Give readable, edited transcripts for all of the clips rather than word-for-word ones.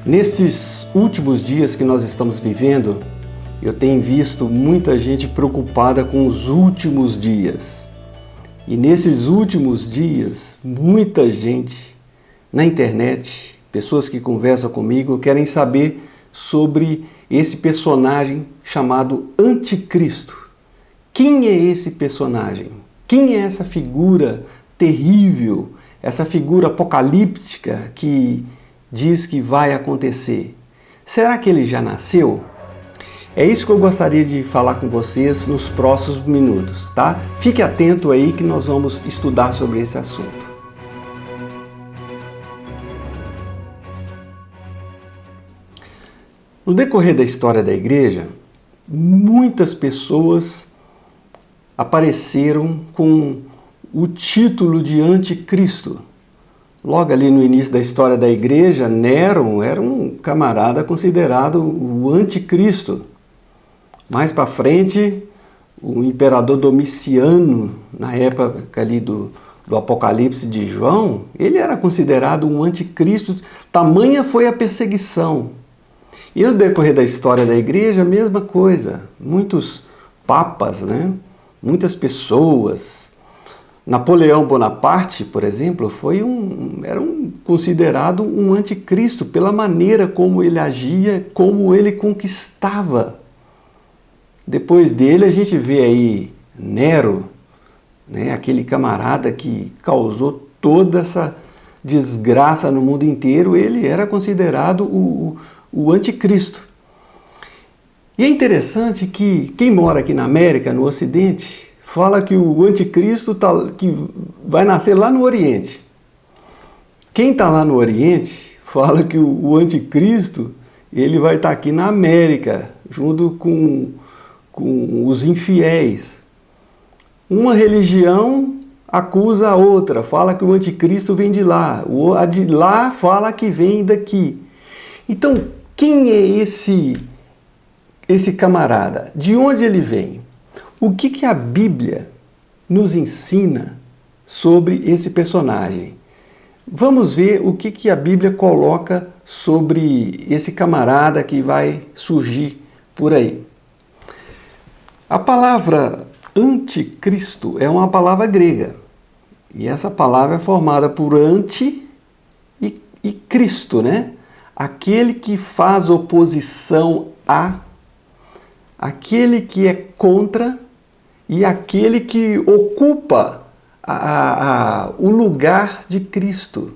Nesses últimos dias que nós estamos vivendo, eu tenho visto muita gente preocupada com os últimos dias. E nesses últimos dias, muita gente na internet, pessoas que conversam comigo, querem saber sobre esse personagem chamado Anticristo. Quem é esse personagem? Quem é essa figura terrível, essa figura apocalíptica que diz que vai acontecer? Será que ele já nasceu? É isso que eu gostaria de falar com vocês nos próximos minutos, tá? Fique atento aí que nós vamos estudar sobre esse assunto. No decorrer da história da igreja, muitas pessoas apareceram com o título de Anticristo. Logo ali no início da história da igreja, Nero era um camarada considerado o Anticristo. Mais para frente, o imperador Domiciano, na época ali do Apocalipse de João, ele era considerado um anticristo, tamanha foi a perseguição. E no decorrer da história da igreja, a mesma coisa. Muitos papas, muitas pessoas. Napoleão Bonaparte, por exemplo, era considerado um anticristo pela maneira como ele agia, como ele conquistava. Depois dele a gente vê aí Nero, aquele camarada que causou toda essa desgraça no mundo inteiro, ele era considerado o anticristo. E é interessante que quem mora aqui na América, no Ocidente, fala que o anticristo que vai nascer lá no Oriente. Quem está lá no Oriente fala que o anticristo ele vai estar aqui na América, junto com os infiéis. Uma religião acusa a outra, fala que o anticristo vem de lá, a de lá fala que vem daqui. Então, quem é esse camarada? De onde ele vem? O que a Bíblia nos ensina sobre esse personagem? Vamos ver o que a Bíblia coloca sobre esse camarada que vai surgir por aí. A palavra anticristo é uma palavra grega. E essa palavra é formada por anti e Cristo, Aquele que faz oposição a, aquele que é contra e aquele que ocupa o lugar de Cristo.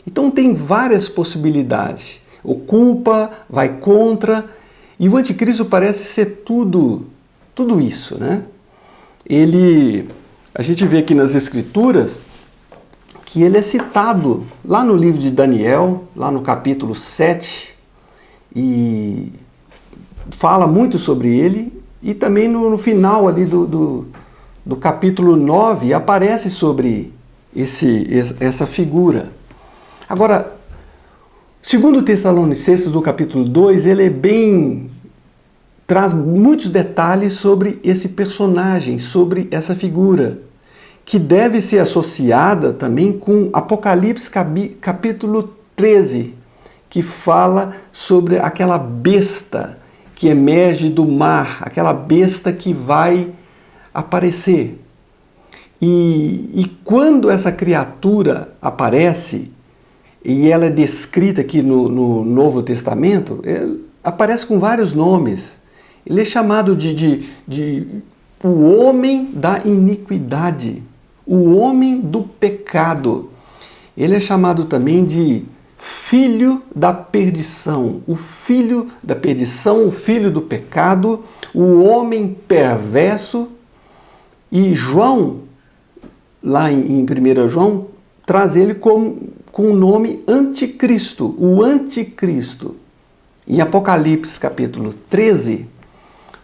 Então tem várias possibilidades. Ocupa, vai contra, e o anticristo parece ser tudo isso, A gente vê aqui nas Escrituras que ele é citado lá no livro de Daniel, lá no capítulo 7, e fala muito sobre ele, e também no final ali do capítulo 9 aparece sobre essa figura. Agora, segundo Tessalonicenses do capítulo 2, ele traz muitos detalhes sobre esse personagem, sobre essa figura, que deve ser associada também com Apocalipse capítulo 13, que fala sobre aquela besta que emerge do mar, aquela besta que vai aparecer. E quando essa criatura aparece, e ela é descrita aqui no Novo Testamento, aparece com vários nomes. Ele é chamado de o homem da iniquidade, o homem do pecado. Ele é chamado também de filho da perdição, o filho da perdição, o filho do pecado, o homem perverso. E João, lá em 1 João, traz ele com o nome Anticristo, o Anticristo. Em Apocalipse capítulo 13,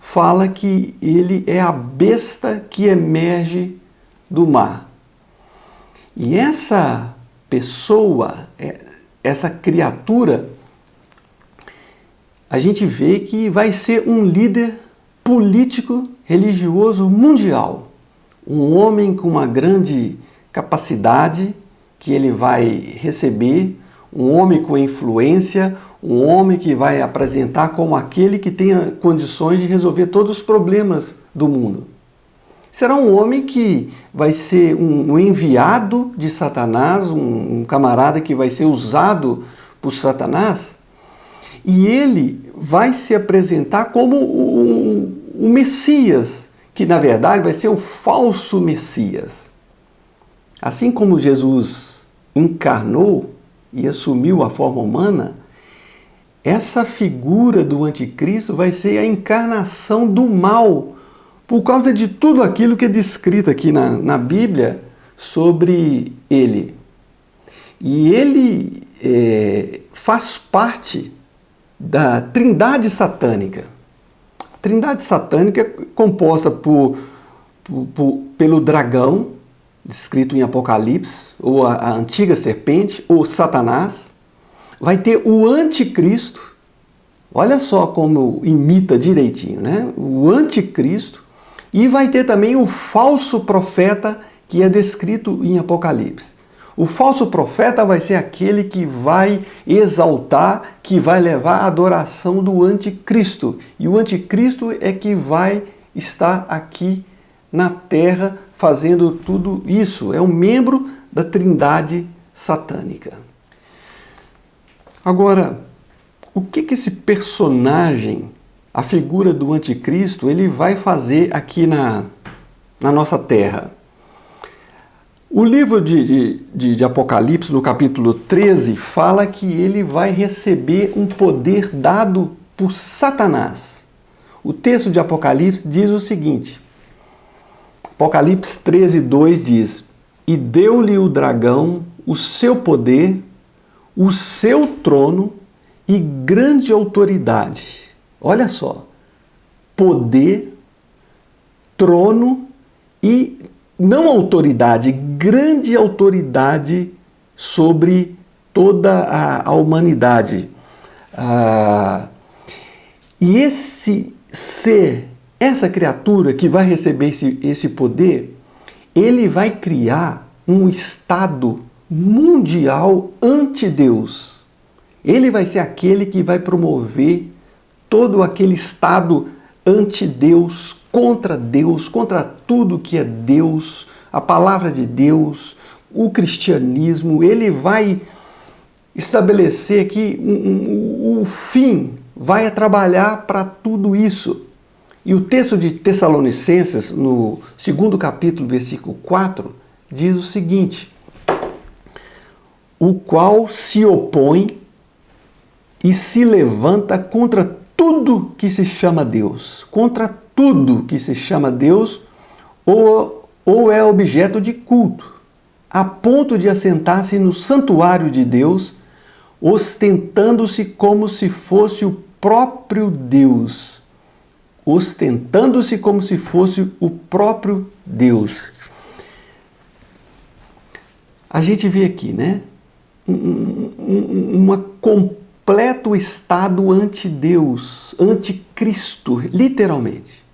fala que ele é a besta que emerge do mar. E essa pessoa, essa criatura, a gente vê que vai ser um líder político religioso mundial. Um homem com uma grande capacidade que ele vai receber, um homem com influência, um homem que vai apresentar como aquele que tenha condições de resolver todos os problemas do mundo. Será um homem que vai ser um enviado de Satanás, um camarada que vai ser usado por Satanás, e ele vai se apresentar como o Messias, que na verdade vai ser o falso Messias. Assim como Jesus encarnou e assumiu a forma humana, essa figura do anticristo vai ser a encarnação do mal, por causa de tudo aquilo que é descrito aqui na Bíblia sobre ele. E ele faz parte da trindade satânica. A trindade satânica é composta pelo dragão, descrito em Apocalipse, ou a antiga serpente, ou Satanás. Vai ter o anticristo, olha só como imita direitinho, né? O anticristo, e vai ter também o falso profeta, que é descrito em Apocalipse. O falso profeta vai ser aquele que vai exaltar, que vai levar a adoração do anticristo. E o anticristo é que vai estar aqui na terra fazendo tudo isso. É um membro da trindade satânica. Agora, o que esse personagem, a figura do anticristo, ele vai fazer aqui na nossa terra? O livro de Apocalipse, no capítulo 13, fala que ele vai receber um poder dado por Satanás. O texto de Apocalipse diz o seguinte, Apocalipse 13, 2 diz, e deu-lhe o dragão o seu poder, o seu trono e grande autoridade. Olha só, poder, trono e não autoridade, grande autoridade sobre toda a humanidade. E esse ser, essa criatura que vai receber esse poder, ele vai criar um estado mundial anti-Deus. Ele vai ser aquele que vai promover todo aquele estado anti-Deus, contra tudo que é Deus, a palavra de Deus, o cristianismo. Ele vai estabelecer aqui o fim, vai trabalhar para tudo isso. E o texto de Tessalonicenses, no 2º capítulo, versículo 4, diz o seguinte, o qual se opõe e se levanta contra tudo que se chama Deus, contra tudo que se chama Deus ou é objeto de culto, a ponto de assentar-se no santuário de Deus, ostentando-se como se fosse o próprio Deus. Ostentando-se como se fosse o próprio Deus. A gente vê aqui, né? Um completo estado anti-Deus, anticristo, literalmente.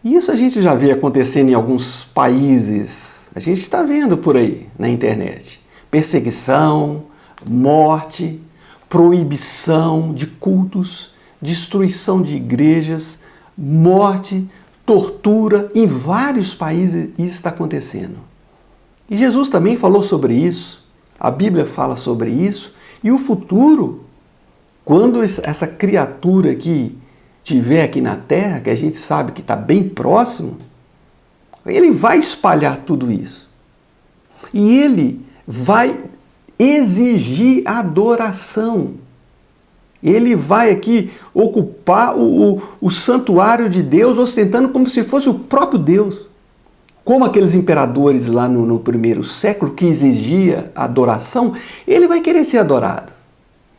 E isso a gente já vê acontecendo em alguns países. A gente está vendo por aí na internet. Perseguição, morte, proibição de cultos, destruição de igrejas, morte, tortura. Em vários países isso está acontecendo. E Jesus também falou sobre isso. A Bíblia fala sobre isso. E o futuro, quando essa criatura que estiver aqui na Terra, que a gente sabe que está bem próximo, ele vai espalhar tudo isso. E ele vai exigir adoração. Ele vai aqui ocupar o santuário de Deus, ostentando como se fosse o próprio Deus. Como aqueles imperadores lá no primeiro século que exigia adoração, ele vai querer ser adorado.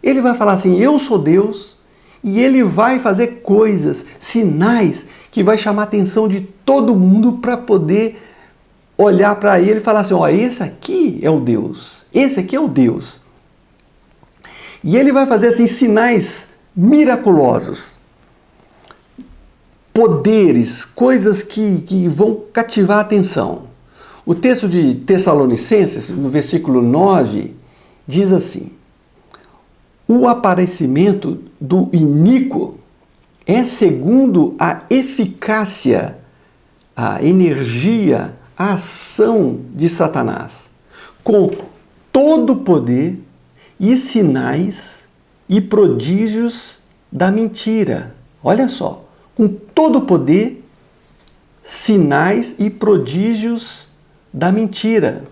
Ele vai falar assim, eu sou Deus, e ele vai fazer coisas, sinais, que vai chamar a atenção de todo mundo para poder olhar para ele e falar assim, ó, esse aqui é o Deus, esse aqui é o Deus. E ele vai fazer assim sinais miraculosos, poderes, coisas que vão cativar a atenção. O texto de Tessalonicenses, no versículo 9, diz assim, o aparecimento do iníquo é segundo a eficácia, a energia, a ação de Satanás, com todo o poder e sinais e prodígios da mentira. Olha só, com todo o poder, sinais e prodígios da mentira.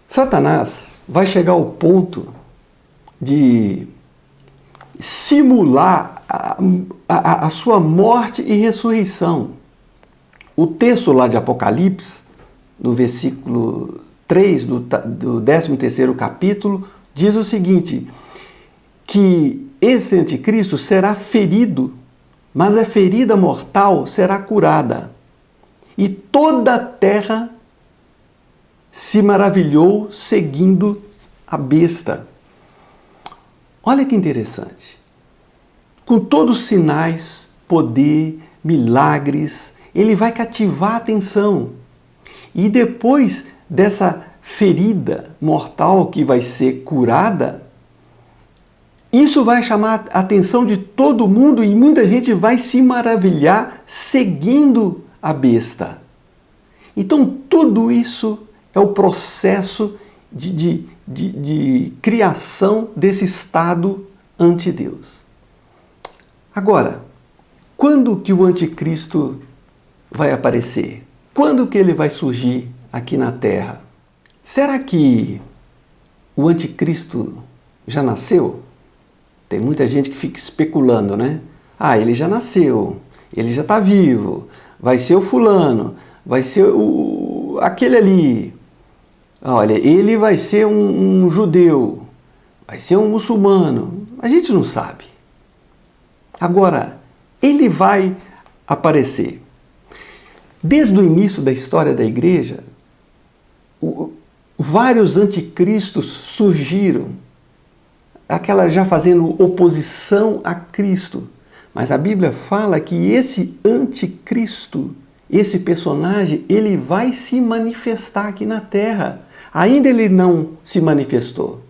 Satanás vai chegar ao ponto de simular a sua morte e ressurreição. O texto lá de Apocalipse, no versículo 3 do 13º capítulo, diz o seguinte, que esse anticristo será ferido, mas a ferida mortal será curada. E toda a terra se maravilhou seguindo a besta. Olha que interessante. Com todos os sinais, poder, milagres, ele vai cativar a atenção. E depois dessa ferida mortal que vai ser curada, isso vai chamar a atenção de todo mundo e muita gente vai se maravilhar seguindo a besta. Então, tudo isso é o processo de criação desse estado ante Deus. Agora, quando que o anticristo vai aparecer? Quando que ele vai surgir aqui na Terra? Será que o anticristo já nasceu? Tem muita gente que fica especulando, né? Ah, ele já nasceu, ele já está vivo, vai ser o fulano, vai ser aquele ali. Olha, ele vai ser um judeu, vai ser um muçulmano. A gente não sabe. Agora, ele vai aparecer. Desde o início da história da igreja, vários anticristos surgiram, já fazendo oposição a Cristo. Mas a Bíblia fala que esse anticristo, esse personagem, ele vai se manifestar aqui na Terra. Ainda ele não se manifestou.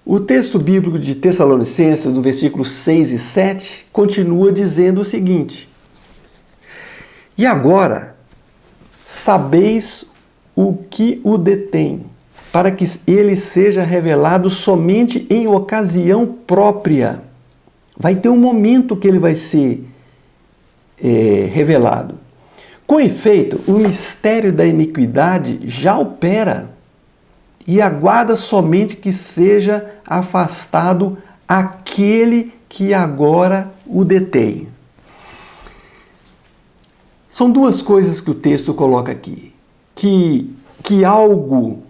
O texto bíblico de Tessalonicenses, do versículo 6 e 7, continua dizendo o seguinte: E agora, sabeis o que o detém, para que ele seja revelado somente em ocasião própria. Vai ter um momento que ele vai ser revelado. Com efeito, o mistério da iniquidade já opera e aguarda somente que seja afastado aquele que agora o detém. São duas coisas que o texto coloca aqui. Que algo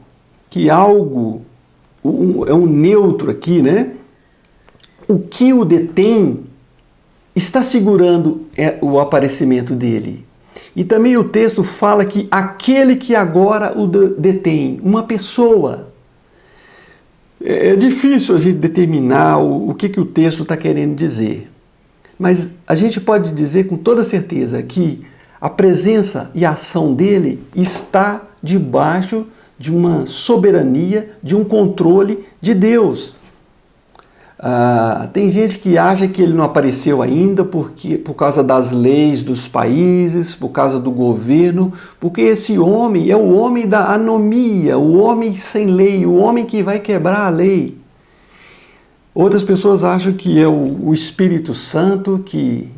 é um neutro aqui, né? O que o detém está segurando o aparecimento dele. E também o texto fala que aquele que agora o detém, uma pessoa. É difícil a gente determinar o que o texto está querendo dizer. Mas a gente pode dizer com toda certeza que a presença e a ação dele está debaixo de uma soberania, de um controle de Deus. Tem gente que acha que ele não apareceu ainda por causa das leis dos países, por causa do governo, porque esse homem é o homem da anomia, o homem sem lei, o homem que vai quebrar a lei. Outras pessoas acham que é o Espírito Santo que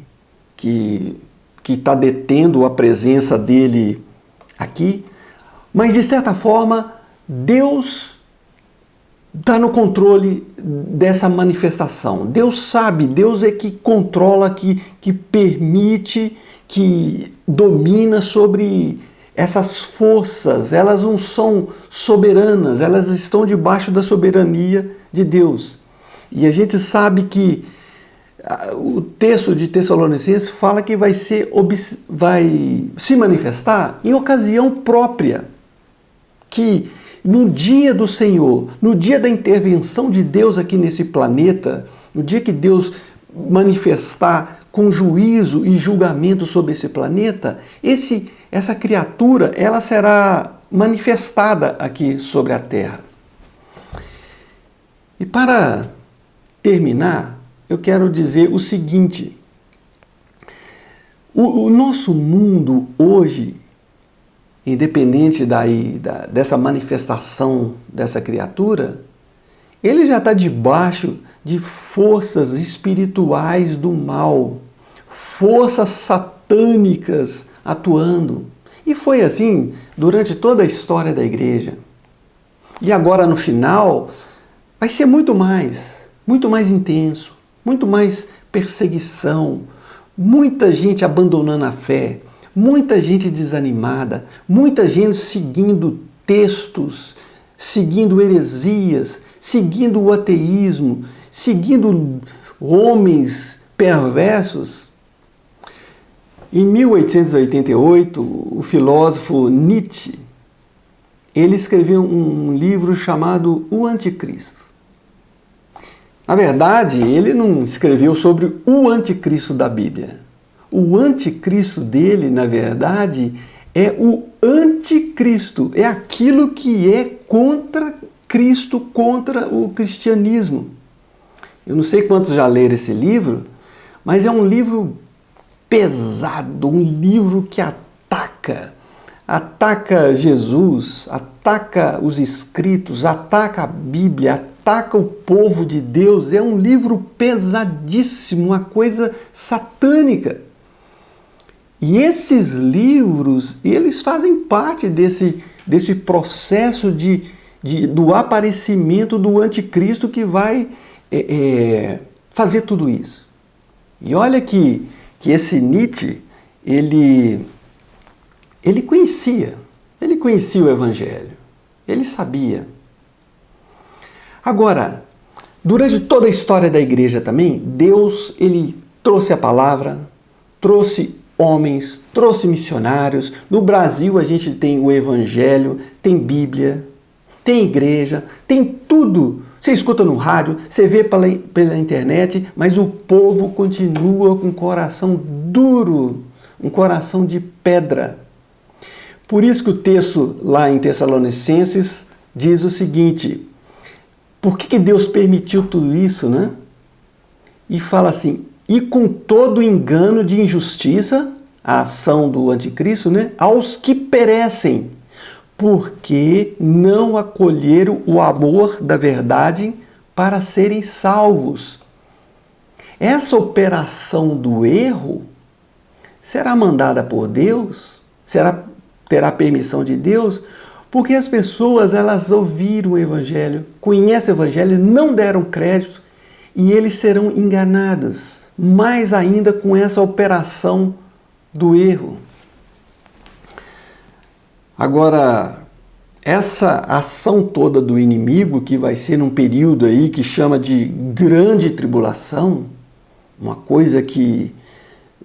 está detendo a presença dele aqui, mas de certa forma Deus está no controle dessa manifestação. Deus sabe, Deus é que controla, que permite, que domina sobre essas forças. Elas não são soberanas, elas estão debaixo da soberania de Deus. E a gente sabe que o texto de Tessalonicenses fala que vai se manifestar em ocasião própria, que no dia do Senhor, no dia da intervenção de Deus aqui nesse planeta, no dia que Deus manifestar com juízo e julgamento sobre esse planeta, essa criatura ela será manifestada aqui sobre a Terra. E para terminar, eu quero dizer o seguinte: o nosso mundo hoje, independente dessa manifestação dessa criatura, ele já está debaixo de forças espirituais do mal, forças satânicas atuando. E foi assim durante toda a história da igreja. E agora no final vai ser muito mais intenso, muito mais perseguição, muita gente abandonando a fé, muita gente desanimada, muita gente seguindo textos, seguindo heresias, seguindo o ateísmo, seguindo homens perversos. Em 1888, o filósofo Nietzsche, ele escreveu um livro chamado O Anticristo. Na verdade, ele não escreveu sobre o anticristo da Bíblia. O anticristo dele, na verdade, é o anticristo. É aquilo que é contra Cristo, contra o cristianismo. Eu não sei quantos já leram esse livro, mas é um livro pesado, um livro que ataca Jesus, ataca os escritos, ataca a Bíblia, ataca o povo de Deus. É um livro pesadíssimo, uma coisa satânica. E esses livros, eles fazem parte desse processo do aparecimento do anticristo que vai fazer tudo isso. E olha que esse Nietzsche, ele conhecia o Evangelho, ele sabia. Agora, durante toda a história da igreja também, Deus, ele trouxe a palavra, trouxe homens, trouxe missionários. No Brasil a gente tem o Evangelho, tem Bíblia, tem igreja, tem tudo. Você escuta no rádio, você vê pela internet, mas o povo continua com um coração duro, um coração de pedra. Por isso que o texto lá em Tessalonicenses diz o seguinte: por que Deus permitiu tudo isso, né? E fala assim: e com todo engano de injustiça, a ação do anticristo, né? Aos que perecem, porque não acolheram o amor da verdade para serem salvos. Essa operação do erro será mandada por Deus? Terá permissão de Deus? Porque as pessoas, elas ouviram o Evangelho, conhecem o Evangelho, não deram crédito, e eles serão enganados, mais ainda com essa operação do erro. Agora, essa ação toda do inimigo, que vai ser num período aí que chama de grande tribulação, uma coisa que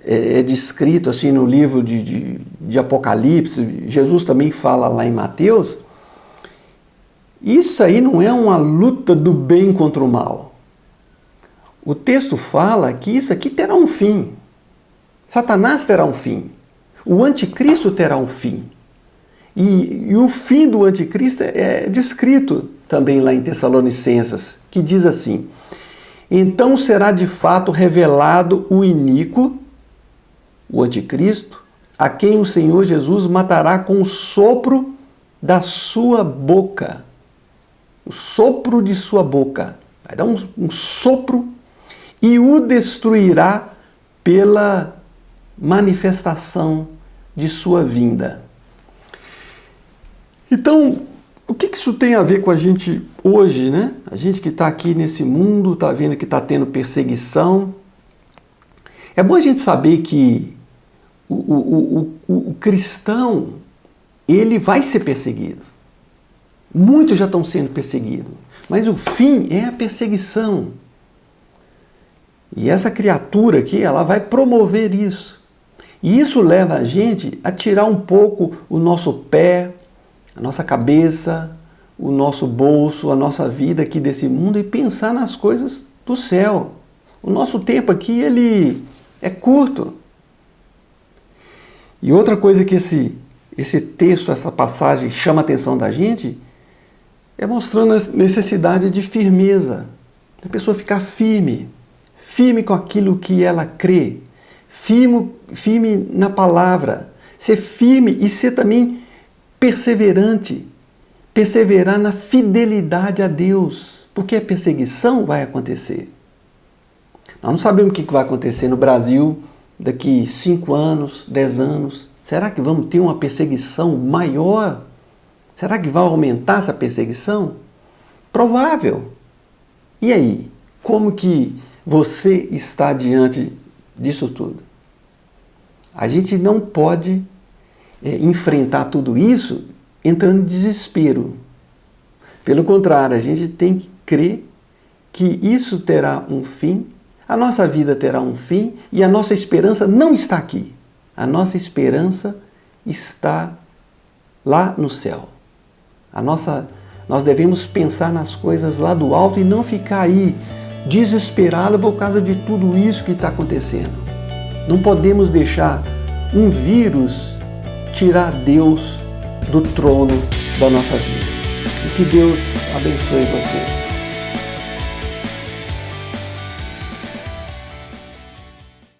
é descrito assim no livro de Apocalipse, Jesus também fala lá em Mateus, isso aí não é uma luta do bem contra o mal. O texto fala que isso aqui terá um fim. Satanás terá um fim. O anticristo terá um fim. E o fim do anticristo é descrito também lá em Tessalonicenses, que diz assim: então será de fato revelado o iníquo, o anticristo, a quem o Senhor Jesus matará com o sopro da sua boca. O sopro de sua boca. Vai dar um sopro e o destruirá pela manifestação de sua vinda. Então, o que isso tem a ver com a gente hoje, né? A gente que está aqui nesse mundo, está vendo que está tendo perseguição. É bom a gente saber que o cristão, ele vai ser perseguido. Muitos já estão sendo perseguidos. Mas o fim é a perseguição. E essa criatura aqui, ela vai promover isso. E isso leva a gente a tirar um pouco o nosso pé, a nossa cabeça, o nosso bolso, a nossa vida aqui desse mundo e pensar nas coisas do céu. O nosso tempo aqui, ele é curto. E outra coisa que esse texto, essa passagem chama a atenção da gente, é mostrando a necessidade de firmeza. A pessoa ficar firme, firme com aquilo que ela crê, firme na palavra, ser firme e ser também perseverante, perseverar na fidelidade a Deus, porque a perseguição vai acontecer. Nós não sabemos o que vai acontecer no Brasil daqui 5 anos, 10 anos. Será que vamos ter uma perseguição maior? Será que vai aumentar essa perseguição? Provável. E aí? Como que você está diante disso tudo? A gente não pode enfrentar tudo isso entrando em desespero. Pelo contrário, a gente tem que crer que isso terá um fim, a nossa vida terá um fim e a nossa esperança não está aqui. A nossa esperança está lá no céu. Nós devemos pensar nas coisas lá do alto e não ficar aí desesperado por causa de tudo isso que está acontecendo. Não podemos deixar um vírus tirar Deus do trono da nossa vida. E que Deus abençoe vocês.